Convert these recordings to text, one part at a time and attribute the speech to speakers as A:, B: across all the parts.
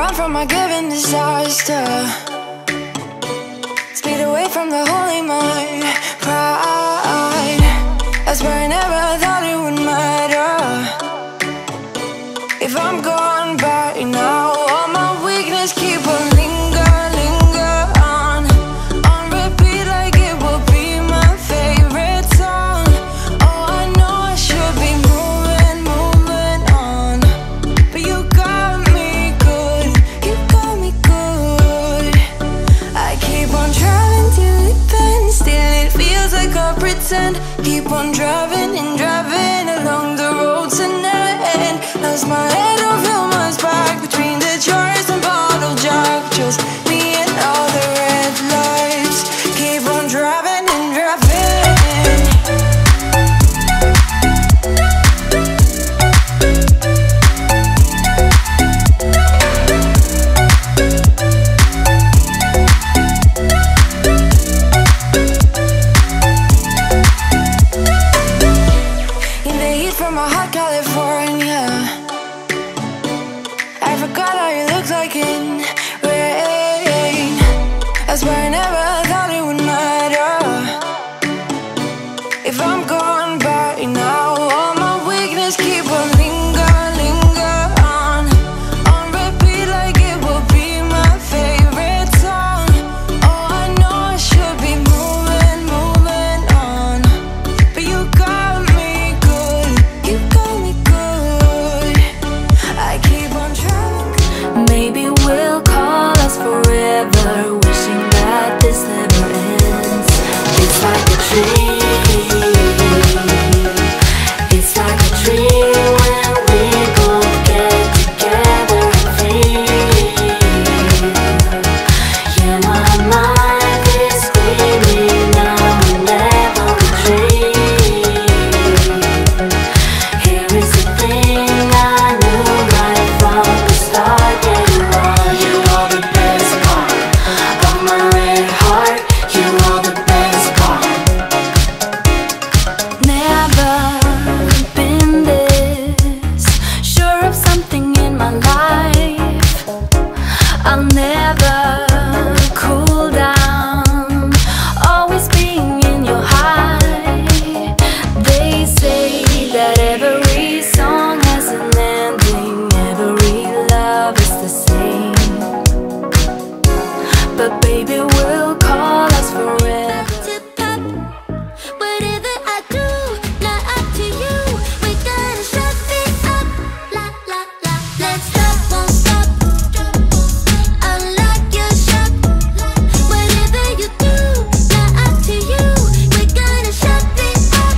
A: run from my given disaster. Speed away from the holy mind. Pride, I swear I never thought it would matter. If I'm gone by now, all my weakness keep on linger on repeat like it will be my favorite song. Oh, I know I should be moving on, but you got me good, you got me good. I keep on driving till it bends, still it feels like I pretend. Keep on driving and driving along the road to never end. Lost my head, don't feel my spark between the jars and bottle jack. Just me and all the red lights. Keep on driving and driving. In the heat from my hot California, I forgot how you look like in rain. I swear I never thought it would matter. If I'm gone by now, all my weakness keep on linger on repeat like it will be my favorite song. Oh, I know I should be moving on, but you got me good, you got me good. I keep on trying.
B: Maybe we'll call us forever, wishing that this never ends. It's like a dream. It's like a dream when we both get together and free. Yeah, my mind is screaming now and never a dream. Here is the thing I knew right from the start. Yeah, you are the best part of my red heart. You are the best part. Never been this sure of something in my life. I'll never cool down, always being in your high. They say that every song has an ending, every love is the same. But baby, we'll call us forever.
C: Whatever I do, not up to you. We gotta shut it up. La la la. Let's stop, won't stop. Unlock your shop. Whatever you do, not up to you. We gotta shut it up.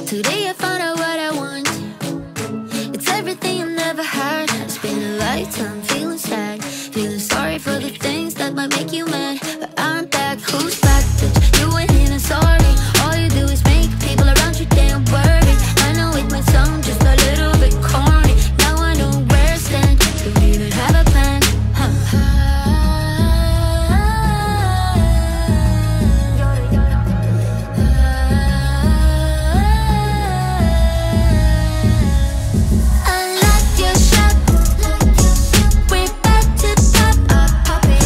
C: Today I found out what I want. It's everything I've never had. It's been a lifetime feeling sad, feeling sorry for the things that might make you mad. But I'm back, who's back? Bitch, you went in and sorry. All you do is make people around you damn worried. I know it might sound just a little bit corny. Now I know where I stand. Don't even have a plan. Unlock your shop. We're back to pop.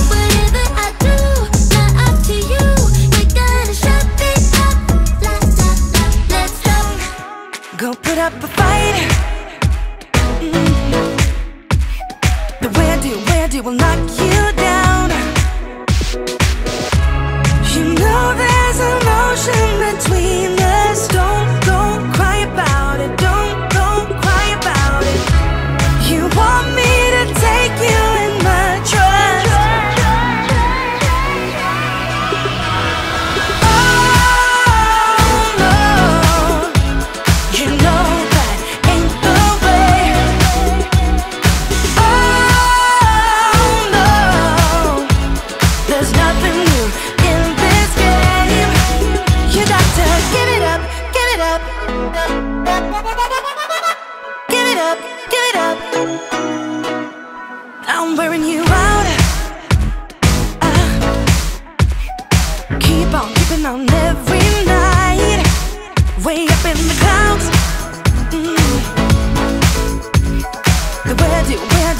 C: Whatever I do, not up to you. We gotta shut it up. La la la. Let's stop.
A: Go put up a fight. The way I do will knock you down. You know there's emotion between us. Don't cry about it. Don't cry about it. You want me to take you in my trust. Oh no, you know that ain't the way. Oh no,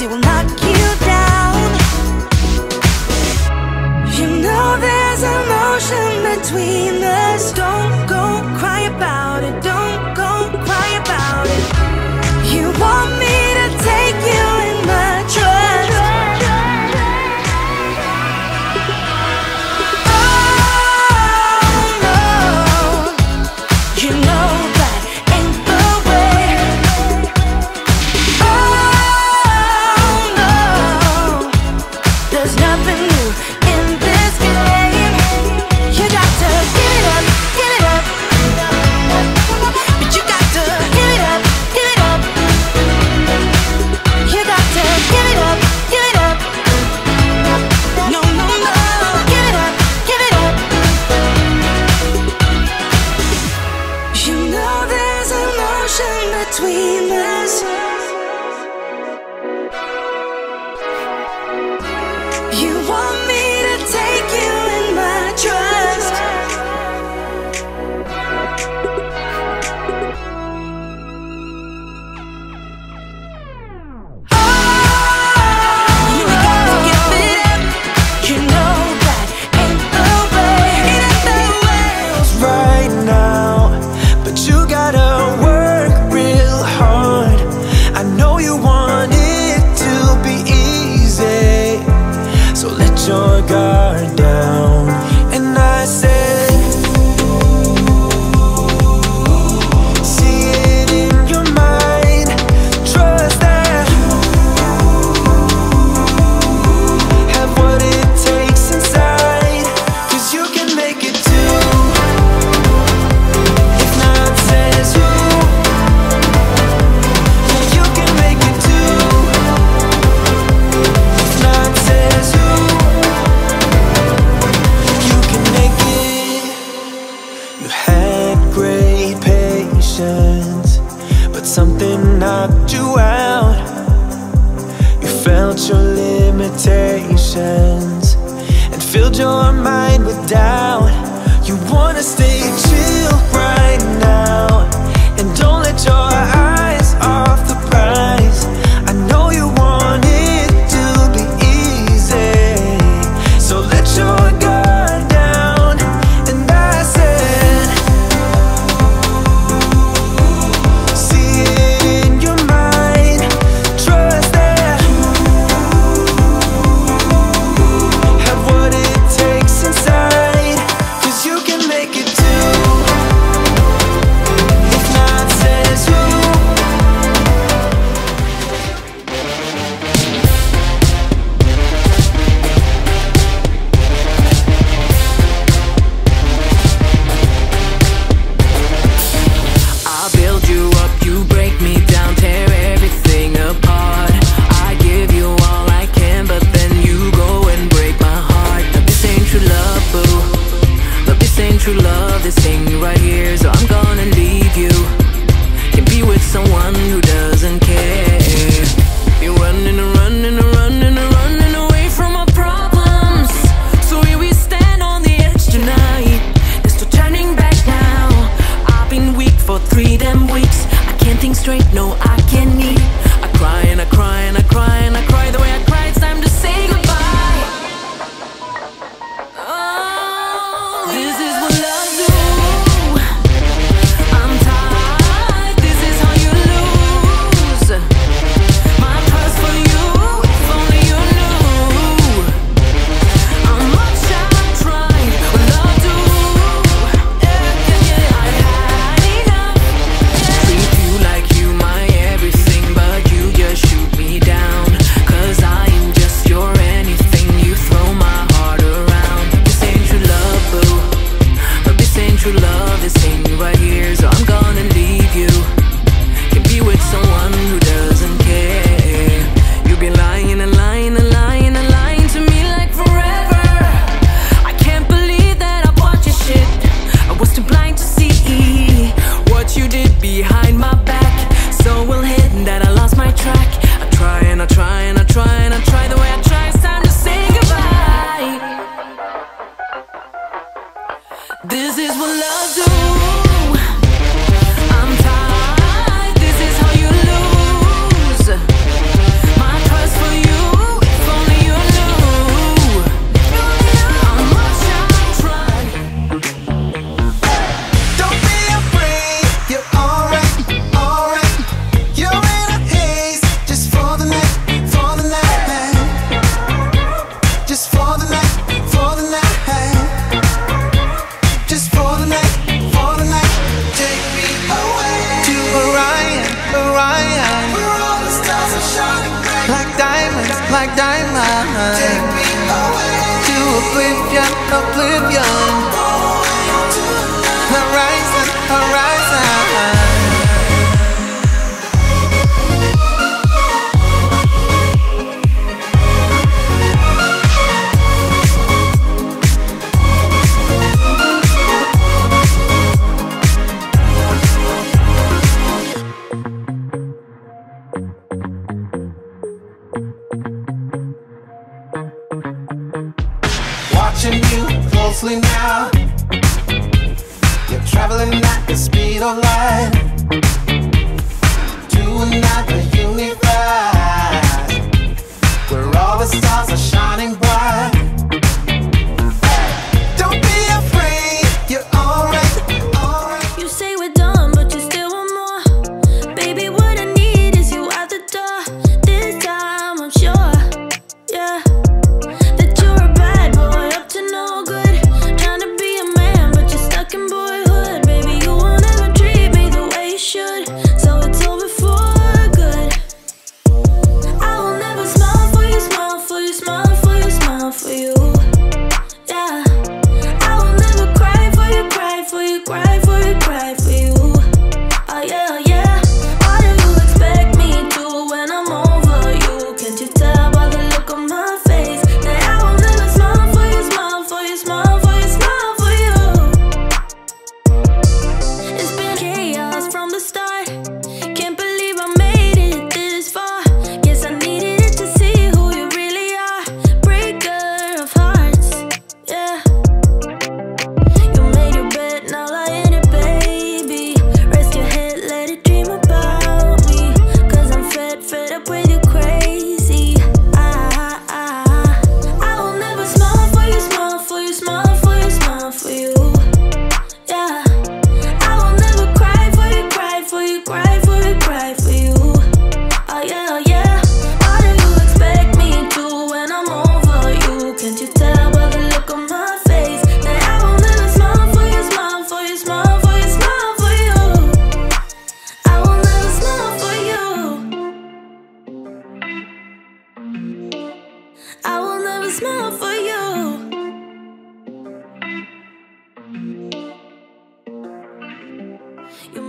A: it will knock you down. You know there's emotion between us. Don't go cry about it, don't go cry about it. You want me to take you in my trust. Oh no, you know that ain't the way. Oh no, there's nothing new in this game. You got to give it up, give it up. But you got to give it up, give it up. You got to give it up, give it up. No, no, no, give it up, give it up. You know there's emotion between us. You want me to take you in my trust. You got to give it up. You know that ain't the way. Ain't the way.
D: Right now, but you gotta work real hard. I know you want it to be easy, so let your guard down. And I said, see it in your mind, trust that. Have what it takes inside, 'cause you can make it too. If not says who, yeah, you can make it too. If not says who, you can make it. You had great patience, but something knocked you out. You felt your limitations and filled your mind with doubt. You wanna stay chill right now, and don't let your eyes off the prize. I know you want it to be easy, so let your guard down. And I said, see it in your mind, trust that. Have what it takes inside, 'cause you can make it too. If not says who, like diamonds. Take me away to oblivion, oblivion. Horizon, horizon. Watching you closely now. You're traveling at the speed of light to another universe where all the stars are shining bright. Don't be afraid, you're alright, alright.
C: You say we're done, but you still want more. Baby, what I need is you at the door. This time I'm sure, yeah, that you're a bad boy up to no good. Trying to be a man, but you're stuck in boyhood. Baby, you won't ever treat me the way you should, so it's over for good. I will never smile for you, smile for you, smile for you, smile for you. Yeah, I will never cry for you, cry for you, cry for you, cry for you. Oh yeah, oh yeah. Why do you expect me to when I'm over you? Can't you tell by the look on my face that I will never smile for you, smile for you, smile for you, smile for you? It's been chaos from the start. Can't believe I made it this far. Guess I needed it to see who you really are. Breaker of hearts, yeah. You made your bed, now lie in it, baby. Rest your head, let it dream about me. Cause I'm fed up with you crazy. I will never smile for you, smile for you, smile for you, smile for you. Yeah, I will never cry for you, cry for you, cry for you, cry for you. Oh yeah, oh yeah. Why do you expect me to when I'm over you? Can't you tell by the look on my face that I will never smile for you, smile for you, smile for you, smile for you? I will never smile for you. I will never smile for you. You